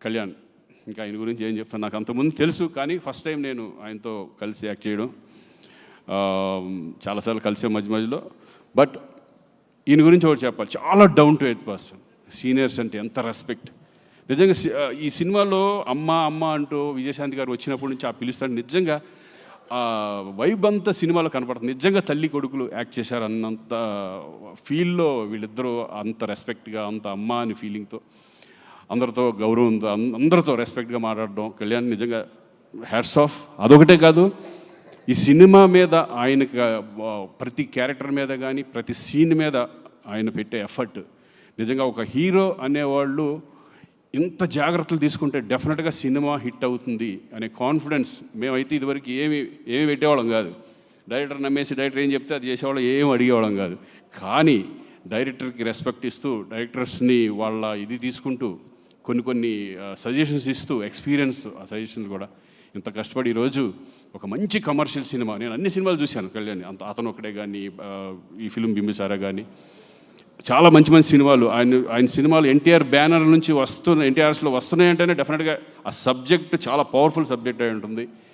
కళ్యాణ్. ఇంకా ఆయన గురించి ఏం చెప్తాను, నాకు అంతకుముందు తెలుసు, కానీ ఫస్ట్ టైం నేను ఆయనతో కలిసి యాక్ట్ చేయడం. చాలాసార్లు కలిసే మధ్యలో. బట్ ఈయన గురించి ఒకటి చెప్పాలి, చాలా down to earth person. Seniors అంటే ఎంత రెస్పెక్ట్. నిజంగా ఈ సినిమాలో అమ్మ అమ్మ అంటూ విజయశాంతి గారు వచ్చినప్పటి నుంచి ఆ పిలుస్తాడు. నిజంగా వైబ్ అంతా సినిమాలో కనపడుతుంది. నిజంగా తల్లి కొడుకులు యాక్ట్ చేశారు అన్నంత ఫీల్లో వీళ్ళిద్దరూ, అంత రెస్పెక్ట్గా, అంత అమ్మ అని ఫీలింగ్తో, అందరితో గౌరవంతో, అందరితో రెస్పెక్ట్గా మాట్లాడడం. కళ్యాణ్ నిజంగా హ్యాట్స్ ఆఫ్. అదొకటే కాదు, ఈ సినిమా మీద ఆయనకి ప్రతి క్యారెక్టర్ మీద కానీ ప్రతి సీన్ మీద ఆయన పెట్టే ఎఫర్ట్, నిజంగా ఒక హీరో అనేవాళ్ళు ఇంత జాగ్రత్తలు తీసుకుంటే డెఫినెట్గా సినిమా హిట్ అవుతుంది అనే కాన్ఫిడెన్స్. మేమైతే ఇదివరకు ఏమి పెట్టేవాళ్ళం కాదు. డైరెక్టర్ నమ్మేసి డైరెక్టర్ ఏం చెప్తే అది చేసేవాళ్ళం, ఏం అడిగేవాళ్ళం కాదు. కానీ డైరెక్టర్కి రెస్పెక్ట్ ఇస్తూ, డైరెక్టర్స్ని వాళ్ళ ఇది తీసుకుంటూ, కొన్ని సజెషన్స్ ఇస్తూ, ఎక్స్పీరియన్స్ ఆ సజెషన్స్ కూడా ఇంత కష్టపడి ఈరోజు ఒక మంచి కమర్షియల్ సినిమా. నేను అన్ని సినిమాలు చూశాను కళ్యాణ్, అతను ఒకటే కానీ, ఈ ఫిల్మ్ బింబిసారా కానీ, చాలా మంచి సినిమాలు ఆయన సినిమాలు ఎన్టీఆర్ బ్యానర్ నుంచి ఎన్టీఆర్స్లో వస్తున్నాయంటేనే డెఫినెట్గా ఆ సబ్జెక్ట్ చాలా పవర్ఫుల్ సబ్జెక్ట్ అయి ఉంటుంది.